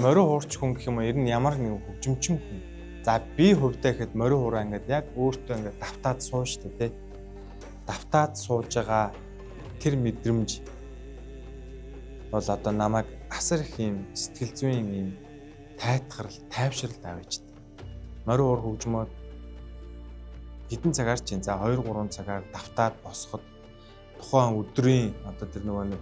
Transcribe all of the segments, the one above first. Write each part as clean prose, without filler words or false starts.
Морин хуурч хүн гэх юм уу, ер нь ямар нэг хөгжимчин хүн. За би хувьдаа гэхэд морин хуураа ингээд яг өөртөө ингээд давтаад суун штэ тий. Давтаад сууж байгаа тэр мэдрэмж бол одоо намайг асар их юм сэтгэл зүйн юм тайтгарл, тайвшралд авчихдээ. Морин хуур хөгжмөд хэдэн цагаар чинь за 2-3 цагаар давтаад босоход тухайн өдрийн одоо тэр нөгөө нэг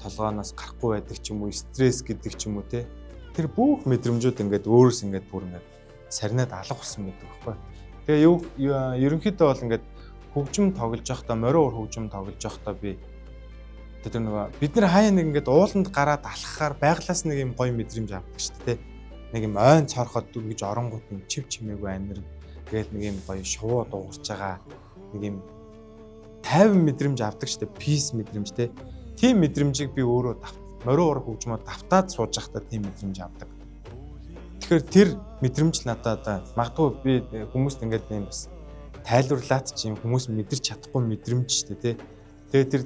толгооноос гарахгүй байдаг ч юм уу, стресс гэдэг ч юм уу те. Тэр бүх мэдрэмжүүд ингээд өөрөөс ингээд бүр ингээд сарнаад алга болсон гэдэг байхгүй. Тэгээ ерөнхийдөө бол ингээд хөгжим тоглож байхдаа, морин уур хөгжим тоглож байхдаа би тэр нөгөө бид нар хаяа нэг ингээд ууланд гараад алхахаар байглаас нэг юм гоё мэдрэмж авдаг шүү дээ. Нэг юм ойн цорхоод дүргэж оронгууд нэг чив чимээгүй анир тэгээд нэг юм гоё шувуу дуугарч байгаа нэг юм тайван мэдрэмж авдаг шүү дээ. Пис мэдрэмж те. Тийм мэдрэмжийг би өөрөө морин уур хөгжмөд давтаад сууж байхдаа тийм мэдрэмж авдаг. Тэгэхээр тэр мэдрэмж надад магадгүй би хүмүүст ингээд юм бас тайлбарлаад чи юм хүмүүс мэдэрч чадахгүй мэдрэмж шүү дээ те. Тэгээд тэр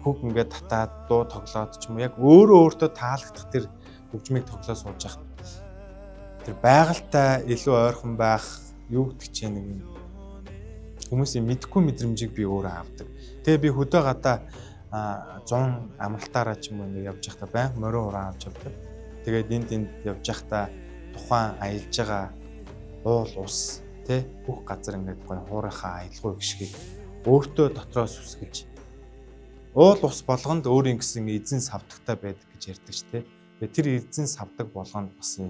хөг ингээд татаад дуу тоглоод ч юм уу яг өөртөө таалагдах тэр хөгжмийг тоглоо сууж байхад тэр байгальтай илүү ойрхон байх юу гэдэг чинь нэг юм хүмүүсийн мэдхгүй мэдрэмжийг би өөрөө авдаг. Тэгээ би хөдөө гадаа 100 амралтаараа ч юм уу нэг явж байхдаа байнга морин ураа авч явдаг. Тэгээд энд явж байхдаа тухайн аялж байгаа уул ус тий бүх газар ингээд гоё хуурайхаа аялгүй гიშгийг өөртөө дотроос үсгэлж уул ус болгонд өөрийн гэсэн эзэн савдагтай байдаг гэж ярьдаг ч тий. Тэгээд тэр эзэн савдаг болгонд бас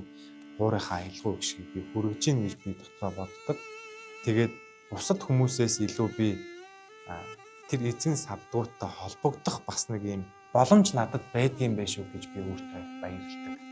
хуурайхаа аялгүй гიშгийг би хүргэж ийн гэж би дотроо боддог. Тэгээд бусад хүмүүсээс илүү би тэр эзэн савдууртай холбогдох бас нэг юм боломж надад байдгийн байх шүү гэж би өөртөө баярлалдаг.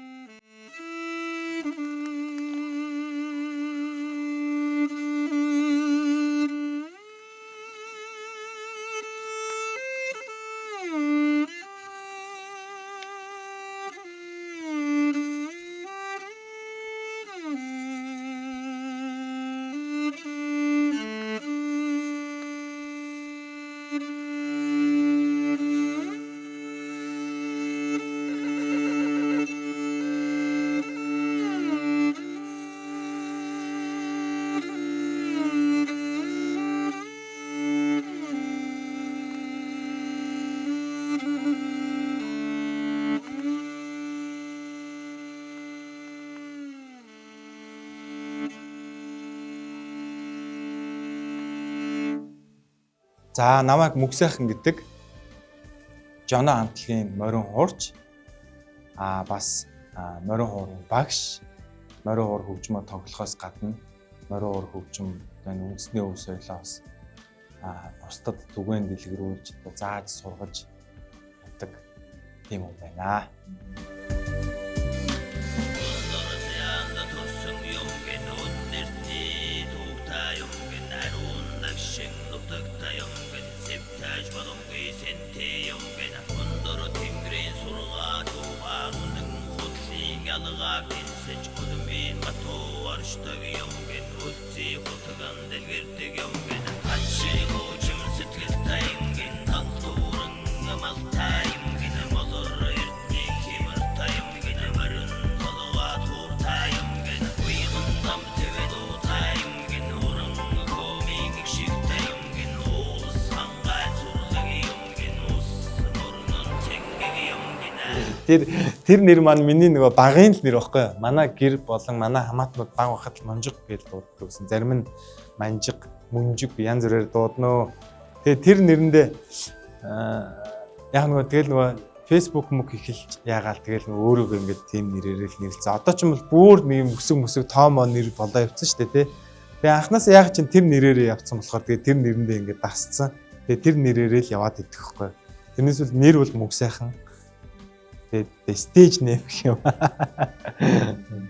За намайг Мөксайхан гэдэг Жоно хамтлагийн морин хуурч бас морин хуурын багш, морин хуур хөгжмөө тоглохоос гадна морин хуур хөгжим энэ үндэсний өв соёлоос бусдад түгээн дэлгэрүүлж зааж сургаж явдаг тийм юм байна. Тэр нэр маань миний нөгөө багын л нэр баггүй. Манай гэр болон манай хамаатнууд баг байхад л Монжиг гэж дууддаг гэсэн. Зарим нь Манжиг, Мөнжиг янз бүрээр дууднаа. Тэгээ тэр нэрэндээ яг нөгөө тэгэл нөгөө Facebook мөг ихэлж яагаал тэгэл нөгөө өөрөөгөө ингээд тийм нэрээр л нэрлэсэн. Одоо ч юм бол бүр нэг мөсөг тоомоо нэр болоо явцсан шүү дээ тий. Тэгээ анхнаас яг чинь тэр нэрээрээ явцсан болохоор тэгээ тэр нэрэндээ ингээд дасцсан. Тэгээ тэр нэрээрээ л яваад идэх байхгүй. Тэрнээс бол нэр бол Мөксайхан. Тэгээд стейж нэм гэх юм.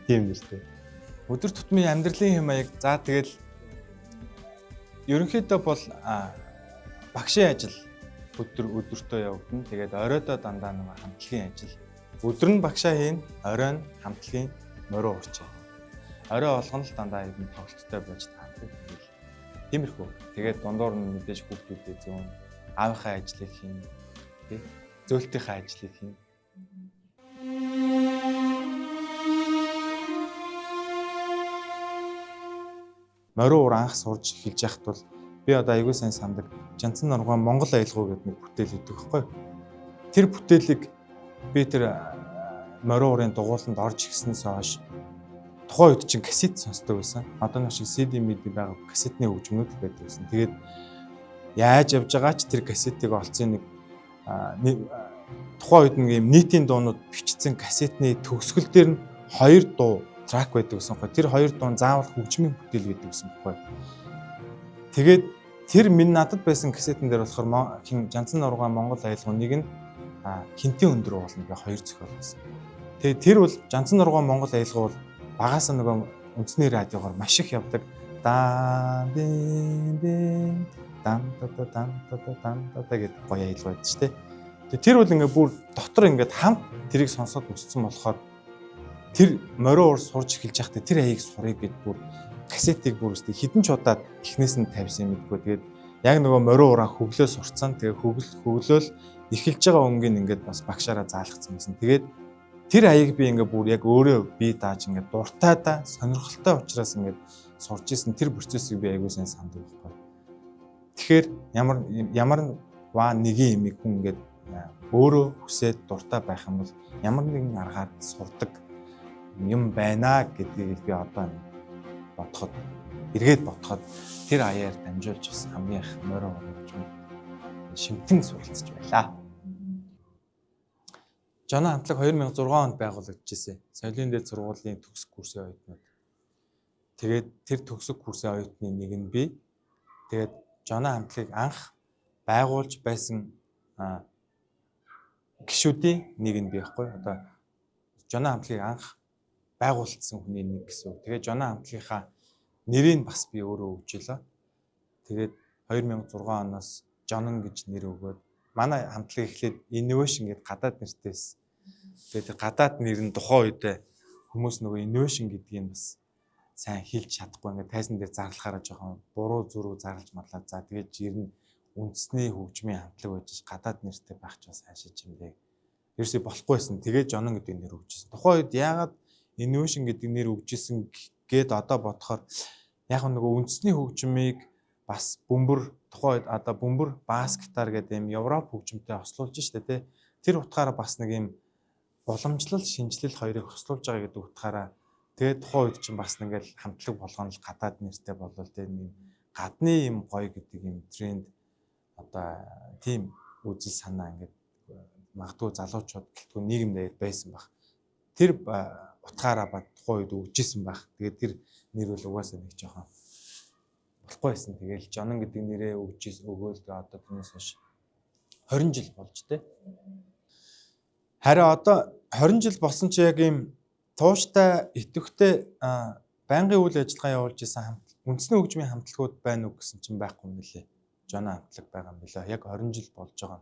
Тийм нэртэй. Өдөр тутмын амьдралын хэм маяг. За тэгэл ерөнхийдөө бол багшийн ажил өдөртөө явагдана. Тэгээд оройдоо дандаа нэг хамтлагийн ажил. Өдөр нь багшаа хийн, орой нь хамтлагийн морин уурч. Орой болгоно л дандаа юм тоглолттой байж таадаг. Тиймэрхүү. Тэгээд дундуур нь мэдээж хүүхдүүдэд зүүн аавынхаа ажлыг хийн, тий? Зөөлтийнхаа ажлыг хийн. Морин уур анх сурж эхэлж яхад бол би одоо аягүй сайн сандаг. Жанцан нурган Монгол аялгау гэдэг нэг бүтээл өгдөг байхгүй. Тэр бүтээлийг би тэр морин уурын дугууланд орж ирснээс хойш тухайн үед чинь кассет сонсдог байсан. Одоо нэг шиг CD мэд байгаа кассетны хөгжмөнүүд байдаг байсан. Тэгээд яаж явж байгаа ч тэр кассетыг олцсон нэг тухайн үед нэг юм нийтийн дуунууд бичсэн кассетны төгсгөл дээр нь 2 дуу трак байдаг гэсэн юм. Тэр 2 дуу заавал хөгжмийн бүтээл гэдэг гэсэн юм байна. Тэгээд тэр минь надад байсан кассетэн дээр болохоор Жанцан нурган Монгол аялгау нэг нь хинтийн өндөр болно гэх 2 зохиол байсан. Тэгээд тэр бол Жанцан нурган Монгол аялгау бол багаас нөгөө үндэсний радиогоор маш их явдаг. Дан дин дан та гэдэг гоё аялгаа байдаг шүү дээ. Тэгээд тэр бол ингээ бүр дотор ингээ хамт тэрийг сонсоод өссөн болохоор тэр морин уур сурж эхэлж байхдаа тэр аяыг сурыг гэд бүр кассетыг бүр өстэй хідэн ч удаад эхнээс нь тавьсан юм гэдэггүй. Тэгээд яг нөгөө морин уураа хөглөө сурцсан. Тэгээд хөглөөл эхэлж байгаа өнгийн ингээд бас багшаараа заалгацсан гэсэн. Тэгээд тэр аяыг би ингээ бүр яг өөрөө бие дааж ингээ дуртайдаа сонирхолтой учраас ингээ сурж исэн тэр процессыг би аягүй сайн сандаг байхгүй. Тэгэхээр ямар нэгэн юм хүн ингээ өөрөө хүсээд дуртай байх юм бол ямар нэгэн аргаар сурдаг юм байна гэдгийг би одоо эргээд бодоход тэр аяар дамжуулж бас хамгийн их морин уур шимтэн суралцж байлаа. Жона хамтлаг 2006 онд байгуулагдчихсэн. Соёлын дэд сургуулийн төгсөх курсын оюутнууд. Тэгээд тэр төгсөх курсын оюутны нэг нь би. Тэгээд Жона хамтлагийг анх байгуулж байсан гишүүдийн нэг нь би байхгүй. Одоо Жона хамтлагийг анх байгуулсан хүний нэг гэсэн үг. Тэгээд Жона хамтлагийнхаа нэрийг бас би өөрөө өгч илаа. Тэгээд 2006 оноос Жонон гэж нэр өгөөд манай хамтлаг эхлээд innovation гэдэг гадаад нэртэй байсан. Тэгээд гадаад нэр нь тухайн үед хүмүүс нөгөө innovation гэдгийг бас сайн хэлж чадахгүй ингээд тайзан дээр зарлахаараа жоохон буруу зүрүү зарлж марлаа. За тэгээд жир нь үндэсний хөгжмийн хамтлаг байж гадаад нэртэй байх ч бас хаашиж юм бэ. Ерөөсөй болохгүйсэн. Тэгээд Жонон гэдэг нэр өгчээсэн. Тухайн үед яагаад innovation гэдэг нэр өгчээсэн гээд одоо бодохоор яг нөгөө үндэсний хөгжмийг бас бөмбөр тухайн үед одоо бөмбөр бас гитар гэдэг юм Европ хөгжмөнтэй хослуулж штэ тий. Тэр утгаараа бас нэг юм уламжлал шинжилэл хоёрыг хослуулж байгаа гэдэг утгаараа тэгээд тухайн үед чинь бас ингээл хамтлаг болгоно л гадаад нэртэй болол тий нэг гадны юм гоё гэдэг юм тренд одоо тийм үзэл санаа ингээд магадгүй залуучууд гэлтгүй нийгэмд байсан баг. Тэр утгаараа бат тухайн үед өгчээсэн баг. Тэгээд тэр нэр бол угаасаа нэг жоохон болохгүй байсан. Тэгээл Жонон гэдэг нэрээ өгөөл одоо тэрнээс хойш 20 жил болж тэ. Харин одоо 20 жил болсон чи яг ийм тууштай идэвхтэй байнгын үйл ажиллагаа явуулж исэн үндэсний хөгжмийн хамтлагууд байна уу гэсэн чинь байхгүй юм билээ. Жона хамтлаг байгаа юм билээ. Яг 20 жил болж байгаа.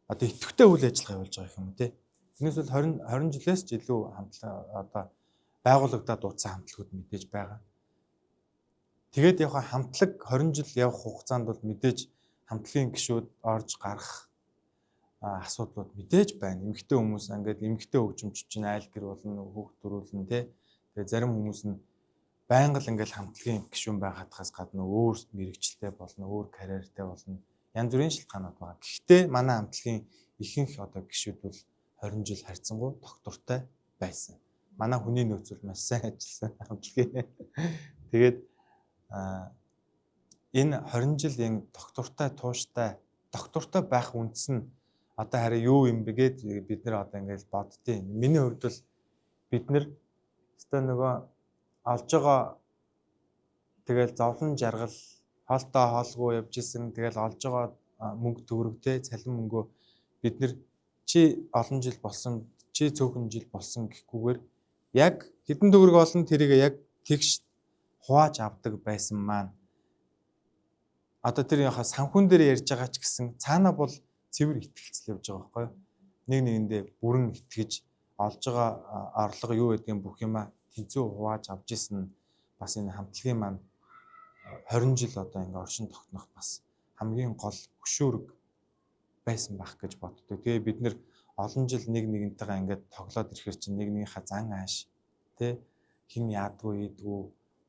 Одоо идэвхтэй үйл ажиллагаа явуулж байгаа юм те. Тэрнээс бол 20 жилээс ч илүү хамтлаг одоо байгуулагдаад дууссан хамтлагууд мэдээж байгаа. Тэгээд яг хамтлаг 20 жил явах хугацаанд бол мэдээж хамтлагийн гишүүд орж гарах асуудлууд мэдээж байна. Эмэгтэй хүмүүс ингээд эмэгтэй хөгжимч чинь айл гэр болно, хүүхд төрүүлнэ тий. Тэгээд зарим хүмүүс нь байнга л ингээд хамтлагийн гишүүн байхадхаас гадна өөр мэрэгчлээ болно, өөр карьертэй болно. Янз бүрийн шалтгаанууд байгаа. Гэхдээ манай хамтлагийн ихэнх одоо гишүүд бол 20 жил харьцангуй доктортой байсан. Манай хүний нөөц бол маш сайн ажилласан хамтлагийн. Тэгээд энэ 20 жилийн доктортой тууштай доктортой байх үндэс нь одоо хараа юу юм бэ гэд бид нэр одоо ингээд боддیں۔ Миний хувьд бол бид нэр өстой нөгөө олж байгаа тэгэл зовлон жаргал хоолтой хоолгүй явж исэн тэгэл олж байгаа мөнгө төгрөгтэй цалин мөнгөө бид нэр чи олон жил болсон чи цөөхөн жил болсон гэхгүйгээр яг хэдэн төгрөг олон тэрийг яг тэгш хувааж авдаг байсан маань одоо тэр яхаа санхүүн дээр ярьж байгаа ч гэсэн цаана бол цэвэр итгэлцэл явж байгаа байхгүй юу? Нэг нэгэндээ бүрэн итгэж олж байгаа орлого юу гэдгийг бүх юмаа тэнцүү хувааж авч исэн бас энэ хамтлагийн маань 20 жил одоо ингээ оршин тогтнох бас хамгийн гол хөшөөрөг байсан байх гэж боддог. Тэгээ бид нэр олон жил нэг нэгнтэйгээ ингээд тоглоод ирэхэр чинь нэг нэгнийхээ зан ааш тэ хин яадгүй ийдгүй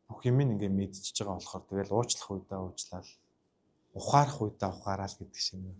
бүх юм ингээ мэдчихэж байгаа болохоор тэгэл уучлах үедээ уучлал ухаарах үедээ ухаараал гэдэг шиг юм.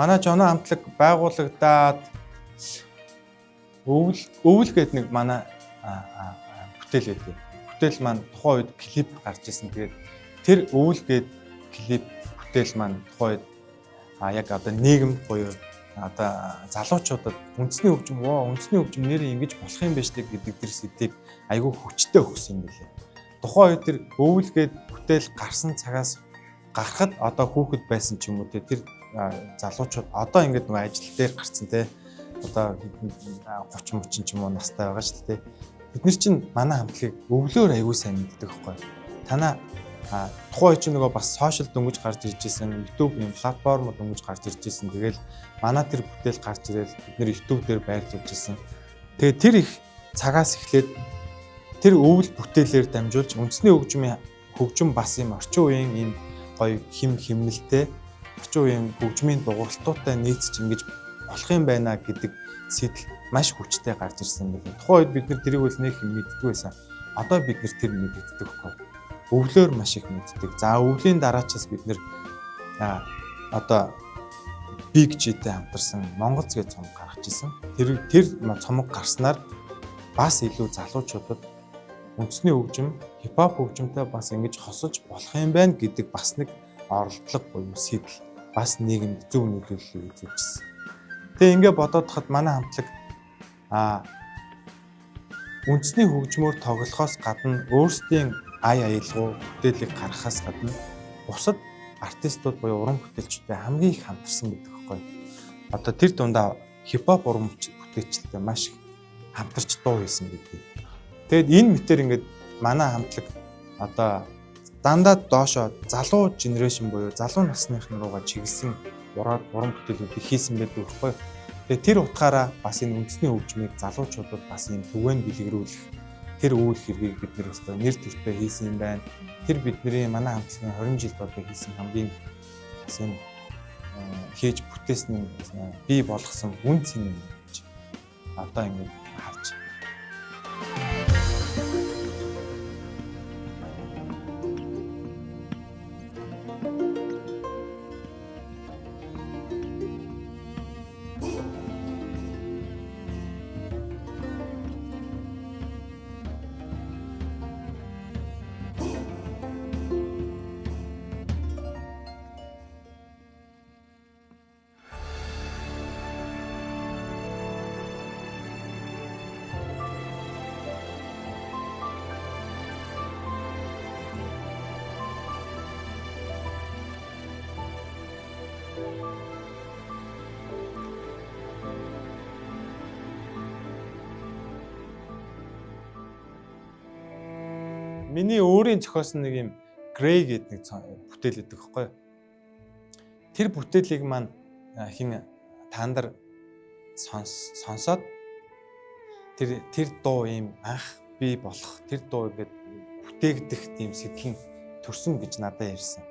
Манай Жоно хамтлаг байгуулагдаад өвөл гэдэг нэг манай бүтээл байдаг. Бүтээл маань тухайн үед клип гарч ирсэн. Тэгээд тэр өвөл гэдэг клип бүтээл маань тухайн үед яг одоо нийгэм буюу одоо залуучуудад үндэсний хөгжим нэр ингэж болох юм биш гэдэг тэр сэдвийг айгүй хүчтэй өгсөн юм билээ. Тухайн үед тэр өвөл гэдэг бүтээл гарсан цагаас гарахад одоо хүүхэд байсан ч юм уу тэр залуучууд одоо ингээд нөгөө ажил дээр гарцсан те одоо 30 30 ч юм уу настай байгаа шүү дээ. Бид нар чинь манай хамтлагийг өвлөөр аягүй сайн мэддэг байхгүй. Танаа тухайн үед чинь нөгөө бас сошиал дөнгөж гарч ирж байсан, YouTube юм платформ дөнгөж гарч ирж байсан. Тэгэл манай тэр бүтээл гарч ирэл бид нар YouTube дээр байрлуулж ирсэн. Тэгээ тэр их цагаас эхлээд тэр өвөл бүтээлээр дамжуулж үндэсний хөгжим бас юм орчин үеийн ийм гоё химнэлтэй орчин үеийн хөгжмийн дууралтуудтай нийцж ингэж болох юм байна гэдэг сэтэл маш хүчтэй гарч ирсэн юм байна. Тухайн үед бид нар тэрийг үл нэг юм мэддэг байсан. Одоо бид нар тэр мэддэг байхгүй. Өвлөөр маш их мэддэг. За өвлийн дараачаас бид нар одоо Big G-тэй хамтарсан Монгол згээ цомог гаргаж ирсэн. Тэр цомог гарснаар бас илүү залуучуудад үндэсний хөгжим, хипхоп хөгжимтэй бас ингэж хосож болох юм байна гэдэг бас нэг оролдлого буюу сэтэл бас нийгэмд зөв нөлөөлөл үзүүлжсэн. Тэгээ ингээ бодоод хад манай хамтлаг үндэсний хөгжмөөр тоглохоос гадна өөрсдийн ая аялгау бүтээлийг гаргахаас гадна бусад артистууд буюу уран бүтээлчтэй хамгийн их хамтарсан гэдэг байхгүй. Одоо тэр дундаа хипхоп уран бүтээлчтэй маш их хамтарч дуу хийсэн гэдэг. Тэгэд энэ мэтэр ингээд манай хамтлаг одоо дандаа доошо залуу генерашн буюу залуу насныхын руугаа чиглэсэн уран бүтээлүүдийг хийсэн байдаг байхгүй. Тэгээ тэр утгаараа бас энэ үндэсний хөгжмийг залуучуудад бас юм түгээн бэлгэрүүлэх тэр үйл хэргийг бид нэр өстой нэр төртөө хийсэн юм байна. Тэр бидний манай хамтлагийн 20 жил болоо хийсэн хамгийн бас энэ хийж бүтээсний бий болгосон үн цэн юм гэж одоо ингээд харж байна. Миний өөрийн зохиосон нэг юм Grey гэдэг нэг бүтээл өгдөг байхгүй. Тэр бүтээлийг маань хин таандар сонсоод тэр дуу юм анх бий болох тэр дуу ингээд бүтээгдэх тийм сэтгэл төрсөн гэж надад ярьсан.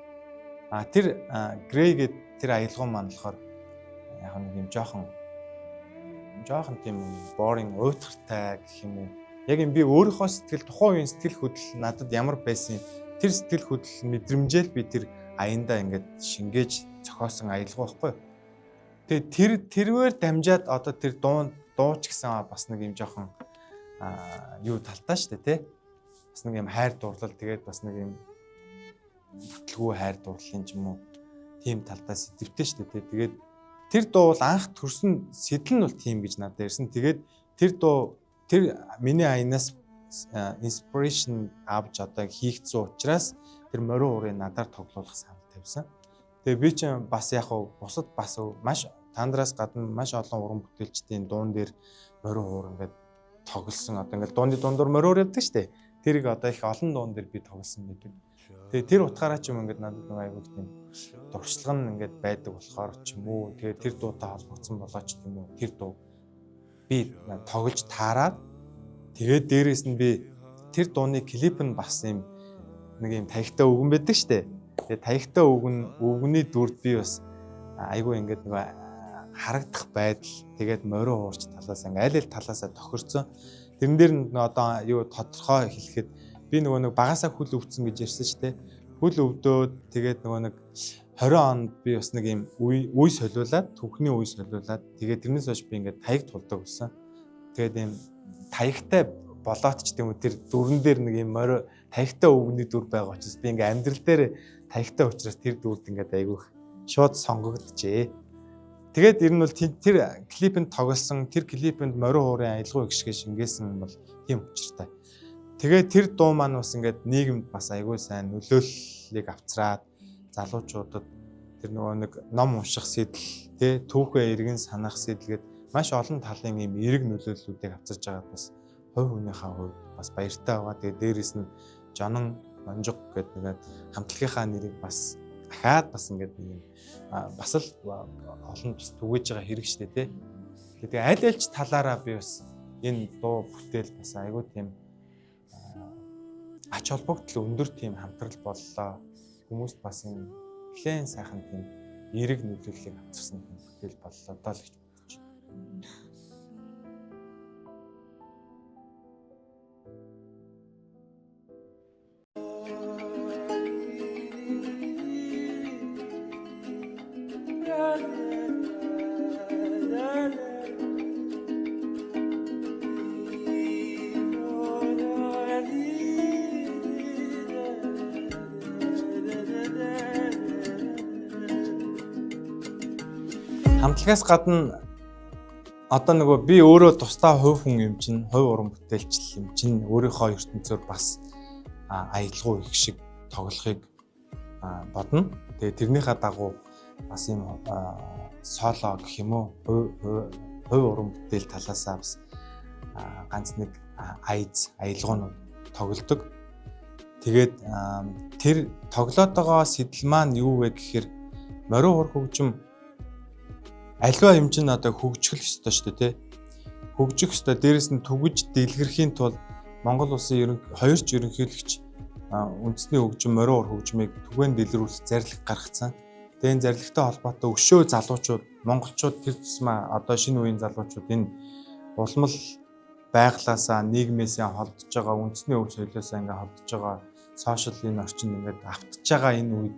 Тэр Grey гэдэг тэр аялгау маань болохоор яг нэг юм жоохон тийм boring уйтгартай гэх юм уу. Яг юм би өөрийнхөө сэтгэл тухайн үеийн сэтгэл хөдлөл надад ямар байсан тэр сэтгэл хөдлөл мэдрэмжээл би тэр аяндаа ингээд шингээж зохиосон аялгаа байхгүй. Тэгээ тэрвэр дамжаад одоо тэр дууч гэсэн бас нэг юм жоохон юу талтай шүү дээ тий. Бас нэг юм хайр дурлал тэгээд бас нэг юм бүтлгүй хайр дурлалын ч юм уу тийм талтай сэдвтэй шүү дээ тий. Тэгээд тэр дуу бол анх төрсөн сэтэл нь бол тийм гэж надад ирсэн. Тэгээд тэр дуу тэр миний аянаас inspiration авч одоо хийгдсэн учраас тэр морин уурыг надаар тоглуулах санал тавьсан. Тэгээ би ч бас яг бусад бас маш тандараас гадна маш олон уран бүтээлчдийн дуун дээр морин уур ингээд тоглосон. Одоо ингээд дууны дундуур морин уур явдаг шүү дээ. Тэрийг одоо их олон дуун дээр би тоглосон байдаг. Тэгээ тэр утгаараа ч юм ингээд надад нэг аягүй тийм дуршлаг нь ингээд байдаг болохоор ч юм уу. Тэгээ тэр дуутай холбогдсон болооч юм уу. Тэр дуу би тоглож таараад тэгээд дээрээс нь би тэр дууны клип нь бас юм нэг юм таягтай өвгөн байдаг шүү дээ. Тэгээ таягтай өвгөний дүрд би бас айгүй ингээд нэг харагдах байдал тэгээд морин уурч талаас аль талаасаа тохирцсон. Тэрэн дээр нь одоо юу тодорхой хэлэхэд би нөгөө нэг багасаа хүл өвдсөн гэж ярьсан шүү дээ. Хүл өвдөөд тэгээд нөгөө нэг 20 онд би бас нэг юм үе солиулаад түүхний үе солиулаад тэгээд тэрнээс хойш би ингээд таяг тулдаг болсон. Тэгээд юм таягтай болоод ч тийм үү тэр дүрэн дээр нэг юм морин таягтай өвгөний дүр байгаа учраас би ингээд амьдрал дээр таягтай учраас тэр дүрд ингээд айгүйх шууд сонгогдчихээ. Тэгээд ер нь бол тэр клипэнд тоглосон тэр клипэнд морин уурын аялгау гიშгэ шингээсэн бол тийм учиртай. Тэгээд тэр дуу маань бас ингээд нийгэмд бас айгүй сайн нөлөөллийг авчраад залуучуудад тэр нөгөө нэг ном унших сэтэл тий түүхээ эргэн санах сэдэлгээд маш олон талын юм эрг нөлөөллүүдийг авчирж байгаад бас хувь хүнийхээ хувьд бас баяртай байгаа. Тэгээд дээрэс нь Жонон Монжог гэдэг нэг хамтлагийнхаа нэрийг бас дахиад бас ингээд нэг юм бас л олон бас түгэж байгаа хэрэг шүү дээ тий. Тэгээ аль альч талаараа би бас энэ дуу бүтээл бас айгүй тийм ач холбогдол өндөр тийм хамтрал боллоо. Хүмүүст бас юм нэлээд сайхан тийм эрг нөлөөллийг авчирсан бүтээл боллоо доо л гэж бодож байна. Хамтлагаас гадна одоо нөгөө би өөрөө тусдаа хувь хүн юм чинь, хувь уран бүтээлчл юм чинь өөрийнхөө ертөнцөөр бас аялгау их шиг тоглохыг бодно. Тэгээ тэрнийхээ дагуу бас юм соло гэх юм уу, хувь уран бүтээл талаасаа бас ганц нэг аялгаунд тоглодог. Тэгээд тэр тоглоод байгаа сэдэл маань юу вэ гэхээр морин уур хөгжим альва юм чинь одоо хөгжих ёстой шүү дээ тий. Хөгжих ёстой. Дээрэс нь түгэж дэлгэрхийн тулд Монгол улсын хоёр ч ерөнхийлөгч үндэсний хөгжим, морин уур хөгжмийг түгээн дэлгэрүүлэх зарлиг гаргацсан. Тэгээ энэ зарлагтай холбоотой өшөө залуучууд, монголчууд тэр тусмаа одоо шинэ үеийн залуучууд энэ улмал байглаасаа, нийгмээсээ холдож байгаа, үндэсний өв соёлоосаа ингээд холдож байгаа, сошиал энэ орчинд ингээд автж байгаа энэ үед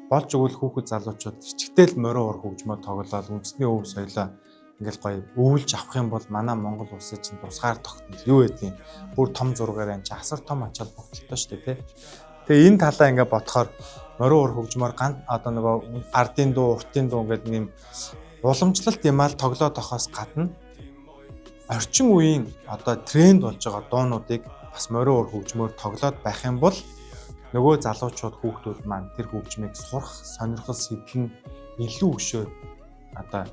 болж өгвөл хүүхэд залуучууд хичгтэл морин уур хөгжмөө тоглоод үндэсний өв соёлоо ингээл гоё өвлж авах юм бол манай Монгол улсыг чинь тусгаар тогтно. Юу гэдгийг бүр том зургаар энэ асар том ач холбогдолтой шүү дээ тий. Тэгээ энэ талаа ингээд бодохоор морин уур хөгжмөөр одоо нөгөө ардын дуу, уртын дуу гэдэг нэм уламжлалт юмал тоглоод авахаас гадна орчин үеийн одоо тренд болж байгаа дуунуудыг бас морин уур хөгжмөөр тоглоод байх юм бол нөгөө залуучууд хүүхдүүд маань тэр хөгжмийг сурах сонирхол сэтэл нь илүү өшөө одоо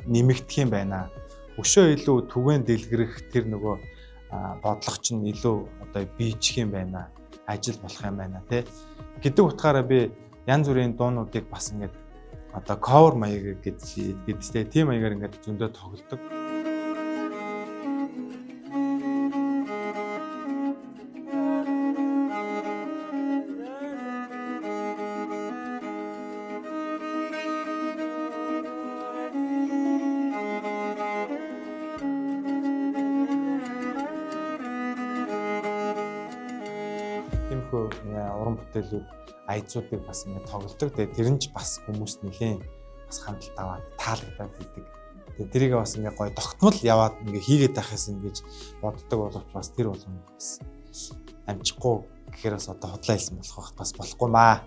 нэмэгдэх юм байна. Өшөө илүү түгээн дэлгэрэх тэр нөгөө бодлого чинь илүү одоо биечих юм байна. Ажил болох юм байна тий. Гэдэг утгаараа би янз бүрийн дуунуудыг бас ингээд одоо cover маягаар гэдэгтэй тийм маягаар ингээд зөндөө тоглодог. иймэрхүү уран бүтээлүүд айцуудыг бас ингээд тоглодог. Тэгээ тэр нь ч бас хүмүүст нэлийн бас хандлт аваад таалагдаад идэг. Тэгээ тэрийг бас ингээд гоё тогтмол яваад ингээд хийгээд байхаас ингэж боддог боловч бас тэр болгоно бас амжихгүй гэхээр бас одоо хотлоо хэлсэн болох бас болохгүй маа.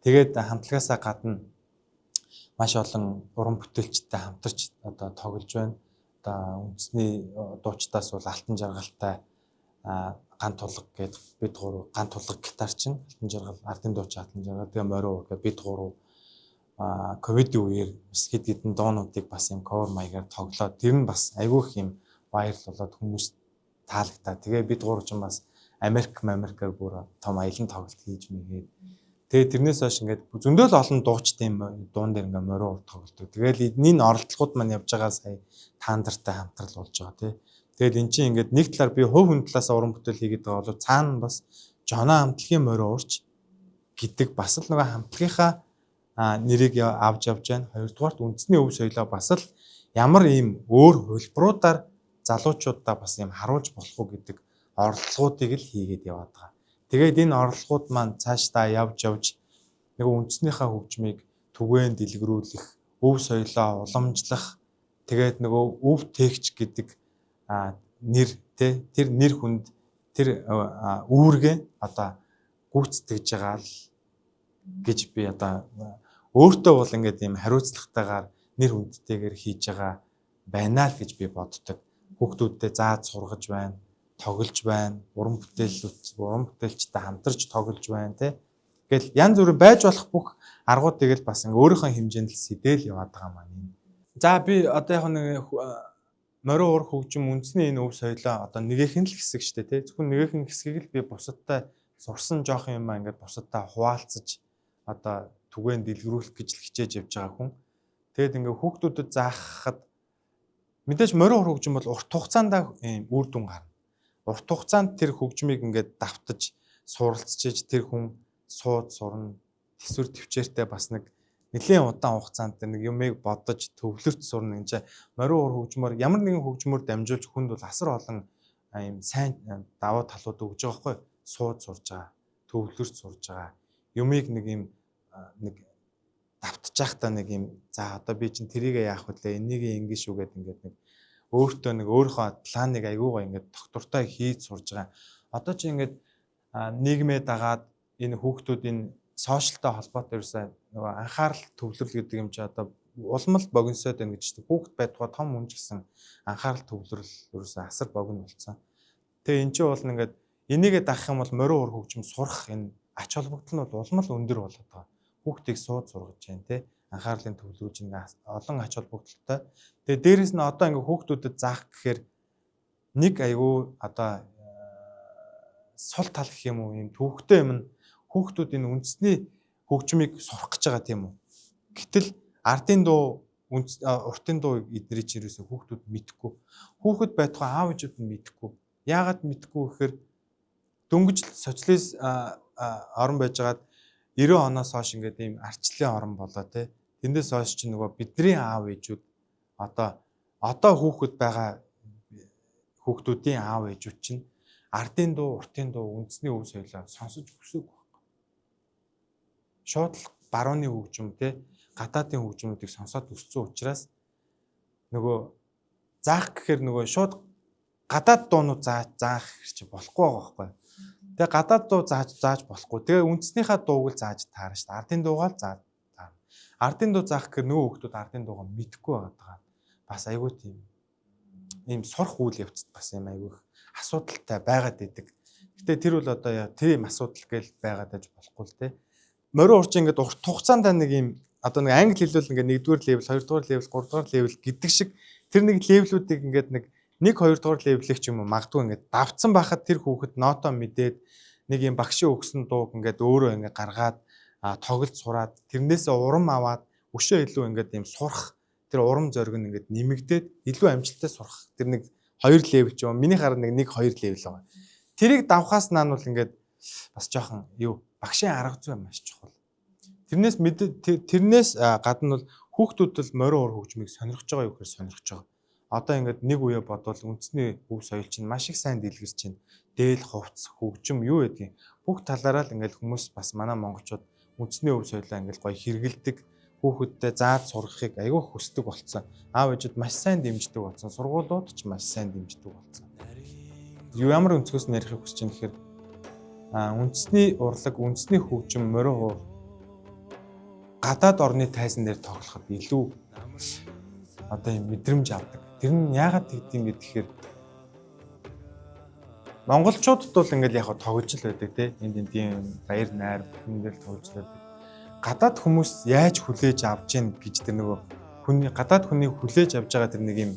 Тэгээд хамтлагаасаа гадна маш олон уран бүтээлчтэй хамтарч одоо тоглож байна. Одоо үндэсний дуучдаас бол Алтан жаргалтай ган тулга гэдэг бид гурав ган тулга гитарчин Алтан жаргал, ардын дууч Алтан жаргал, тэгээ морин гэдэг бид гурав ковидын үеэр бас хэд хэдэн доонуудыг бас юм cover маягаар тоглоод тэр нь бас айгүйх юм вайрал болоод хүмүүс таалагдаа. Тэгээ бид гурав ч бас Америкаар бүр том аялын тоглолт хийж мэйгээд тэгээ тэрнээс хойш ингээд зөндөл олон дуучтай юм дуун дээр ингээд морин ур тоглолдог. Тэгэл энэ оролдлогууд маань явж байгаа сая таандартай хамтрал болж байгаа тий. Тэгэл эн чинь ингээд нэг талаар би хувь хүн талаас уран бүтээл хийгээд байгаа бол цаана бас Жона хамтлагийн морин урч гэдэг бас л нөгөө хамтлагийнхаа нэрийг авч явж байна. Хоёрдугаарт үндэсний өв соёлоо бас л ямар ийм өөр хөлбруудаар залуучуудаа бас ийм харуулж болох уу гэдэг оролдлогуудыг л хийгээд яваад байгаа. Тэгээд энэ орлогууд маань цаашдаа явж нэг үндэснийхээ хөгжмийг түгээн дэлгэрүүлэх, өв соёлоо уламжлах, тэгээд нөгөө өв тээгч гэдэг нэр тэр нэр хүнд тэр үүргээ одоо гүйцэтгэж байгаа л гэж би одоо өөртөө бол ингээд ийм хариуцлагатайгаар нэр хүндтэйгээр хийж байгаа байна л гэж би боддог. Хүүхдүүдтэй зааж сургаж байна. Тоглож байна. Уран бүтээлчтэй хамтарч тоглож байна тий. Ингээл янз бүрийн байж болох бүх аргуудыг л бас ингээ өөрийнхөө хэмжээнд л сэтэл яваад байгаа маань. За би одоо яг нэг морин ур хөгжим үндэсний энэ өв соёлоо одоо нэгийнх нь л хэсэг штэ тий. Зөвхөн нэгийнх нь хэсгийг л би бусадтай сурсан жоох юм аа ингээд бусадтай хуваалцаж одоо түгээн дэлгэрүүлэх гэж л хичээж явж байгаа хүн. Тэгэд ингээ хүүхдүүдэд заахад мэдээж морин ур хөгжим бол урт хугацаанд үр дүн гарна. Урт хугацаанд тэр хөгжмийг ингээд давтаж суралцж тэр хүн сууд сурна. Тэсвэр төвчээртэй бас нэг нэлийн удаан хугацаанд нэг юмыг бодож төвлөрч сурна. Энд чинь морин ур хөгжмөөр ямар нэгэн хөгжмөөр дамжуулж хүнд бол асар олон юм сайн даваа талууд өгж байгаа байхгүй. Сууд сурж байгаа, төвлөрч сурж байгаа. Юмыг нэг юм нэг давтаж явахдаа нэг юм за одоо би чинь тэрийг яах вүлээ энийг ингэ шүү гэдэг ингээд нэг өөртөө нэг өөрийнхөө планыг айгуугаа ингээд доктортой хийж сурж байгаа. Одоо чи ингээд нийгмээ дагаад энэ хүүхдүүдийн сошиалтай холбоотой ерөөсөө нөгөө анхаарал төвлөрөл гэдэг юм чи одоо улам л богиносод байна гэж чинь хүүхд байтугай том хүн ч гэсэн анхаарал төвлөрөл ерөөсөө асар богино болсон. Тэгээ эн чинь бол ингээд энийгээ дагах юм бол морин ур хөгжим сурах энэ ач холбогдол нь бол улам л өндөр болоод байгаа. Хүүхдийг сууд сургаж байна те анхаарлын төвлөрүүлж ингээ олон ач холбогдолтой. Тэгээ дээрэс нь одоо ингээ хүүхдүүдэд заах гэхээр нэг айгүй одоо сул тал гэх юм уу юм төвхтэй юм нь хүүхдүүд энэ үндэсний хөгжмийг сурах гэж байгаа тийм үү. Гэтэл ардын дуу уртын дуу эднэрийн чинь ерөөсөө хүүхдүүд мэдэхгүй. Хүүхэд байтугай аав ээжүүд нь мэдэхгүй. Яагаад мэдэхгүй гэхээр дөнгөж социалист орон байжгаад 90 оноос хойш ингээд ийм арчлалын орон болоо те. Тэндээс хойш чинь нөгөө бидний аав ээжүүд одоо хүүхэд байгаа хүүхдүүдийн аав ээжүүд чинь ардын дуу, уртын дуу, үндэсний өв соёлоо сонсож өсөөгүй байхгүй. Шууд л барууны хөгжим те гадаадын хөгжмүүдийг сонсоод өссөн учраас нөгөө заах гэхээр нөгөө шууд гадаад дуунууд заах гэж чи болохгүй байгаа байхгүй. Тэгээ гадаад дуу зааж болохгүй. Тэгээ үндэснийхээ дууг л зааж таарна шүү дээ. Ардын дуугаа л зааж таарна. Ардын дуу заах гэхээр нөгөө хүмүүс ардын дуугаа мэдэхгүй байгаа. Бас айгүй тийм ийм сурах үйл явцад бас юм айгүй асуудалтай байгаад идэг. Гэтэ тэр бол одоо тийм асуудал гээл байгаад аж болохгүй л те. Морин урчин ингээд урт хугацаанд нэг ийм одоо нэг англи хэлбэл ингээд 1-р левел, 2-р левел, 3-р левел гэдэг шиг тэр нэг левелүүдийг ингээд нэг 1-2-р левелийг ч юм уу магадгүй ингээд давцсан байхад тэр хүүхэд ноотоо мэдээд нэг юм багшийн өгсөн дууг ингээд өөрөө ингээд гаргаад тоглож сураад тэрнээсээ урам аваад өшөө илүү ингээд юм сурах тэр урам зориг нь ингээд нэмэгдээд илүү амжилттай сурах тэр нэг 2 левел ч юм. Миний хараад нэг 2 левел байгаа. Тэрийг давхаас наан бол ингээд бас жоохон багшийн арга зүй маш чухал. Тэрнээс гадна бол хүүхдүүд бол морин уур хөгжмийг сонирхож байгаа юу гэхээр сонирхож байгаа. Одоо ингээд нэг үе бодвол үндэсний өв соёл чинь маш их сайн дэлгэрч чинь дээл хувцс хөгжим юу гэдгийг бүх талаараа л ингээд хүмүүс бас манай монголчууд үндэсний өв соёлоо ингээд гоё хэрэгэлдэг, хүүхэдтэй зааж сургахыг айгүй хүсдэг болсон. Аав ээжүүд маш сайн дэмждэг болсон. Сургуулиуд ч маш сайн дэмждэг болсон. Ямар өнцгөөс нь ярихыг хүсэж байна гэхээр үндэсний урлаг, үндэсний хөгжим, морин уур гадаад орны тайзан дээр тоглоход илүү одоо юм мэдрэмж авдаг. Тэр нь яагаад тэгдэм гэхээр монголчуудад бол ингээд яг тоглож л байдаг тий. Энд баяр найр бүхэн дээр тоглож л байдаг. Гадаад хүмүүс яаж хүлээж авч яах гэж тэр нөгөө гадаад хүний хүлээж авж байгаа тэр нэг юм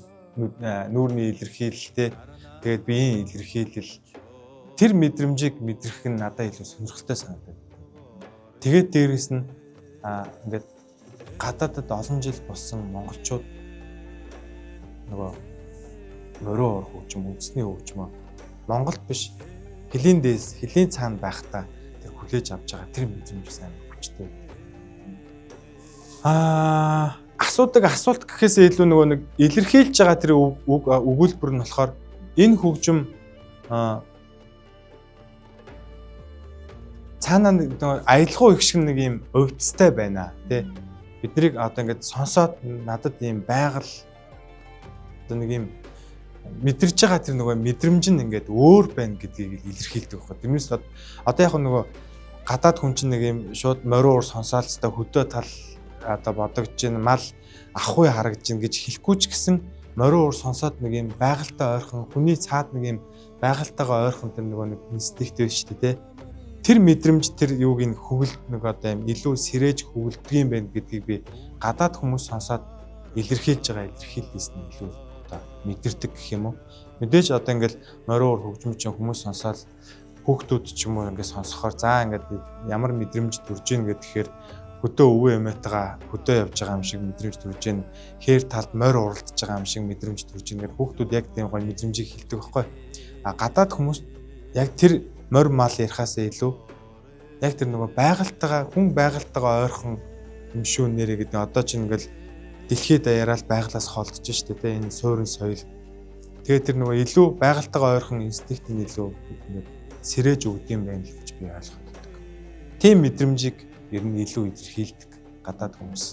нүүрний илэрхийлэл тий. Тэгээд биеийн илэрхийлэл тэр мэдрэмжийг мэдрэх нь надад илүү сонирхолтой санагдав. Тэгээд дээрэс нь ингээд гадаадд олон жил болсон монголчууд нөгөө морин уур хөгжим, үндэсний хөгжмөө Монголд биш хөлийн дээс, хөлийн цаана байхдаа тэр хүлээж авч байгаа тэр мэдрэмж сайн хүчтэй. Асуулт гэхээсээ илүү нөгөө нэг илэрхийлж байгаа тэр өгүүлбэр нь болохоор энэ хөгжим цаанаа нөгөө аялгау их шиг нэг юм өвдөлттэй байна тий. Биднийг одоо ингээд сонсоод надад ийм байгаль одоо нэг юм мэдэрч байгаа тэр нөгөө мэдрэмж нь ингээд өөр байна гэдгийг илэрхийлдэг байхгүй. Тэрнээс одоо яг нөгөө гадаад хүн чинь нэг юм шууд морин уур сонсоолцтой хөдөө тал одоо бодогдож байна, мал ахгүй харагдаж байна гэж хэлэхгүй ч гэсэн морин уур сонсоод нэг юм байгальтай ойрхон хүний цаад нэг юм байгальтайгаа ойрхон тэр нөгөө нэг инстинкт байна шүү дээ. Тэр мэдрэмж тэр юуг нь хөвгөл нэг одоо юм илүү сэрэж хөвгөлдөг юм байна гэдгийг би гадаад хүмүүс сонсоод илэрхийлж байгаа илэрхийлээс нь илүү мэдэрдэг гэх юм уу. Мэдээж одоо ингээл морин уур хөгжим чинь хүмүүс сонсоод хүүхдүүд ч юм уу ингээд сонсохоор ингээд ямар мэдрэмж төрж ийн гэхээр хөдөө өвөө эмээтэйгээ хөдөө явж байгаа юм шиг мэдрэмж төрж ийн, хээр талд морь уралдаж байгаа юм шиг мэдрэмж төрж ийн гэхээр хүүхдүүд яг тийм гоё мэдрэмжийг хэлдэг байхгүй. Гадаад хүмүүс яг тэр морь мал ярихаасаа илүү яг тэр нөгөө хүн байгальтайгаа ойрхон юм шүү нэрэ гэдэг. Одоо чинь ингээл дэлхийд даяараа байгалаас холдож штэ тэ энэ суурин соёл. Тэгээд тэр нөгөө илүү байгальтайгаа ойрхон инстинкт нь илүү сэрэж өгд юм байна гэж би ойлгодог. Тийм мэдрэмжийг ер нь илүү илэрхийлдэг гадаад хүмүүс.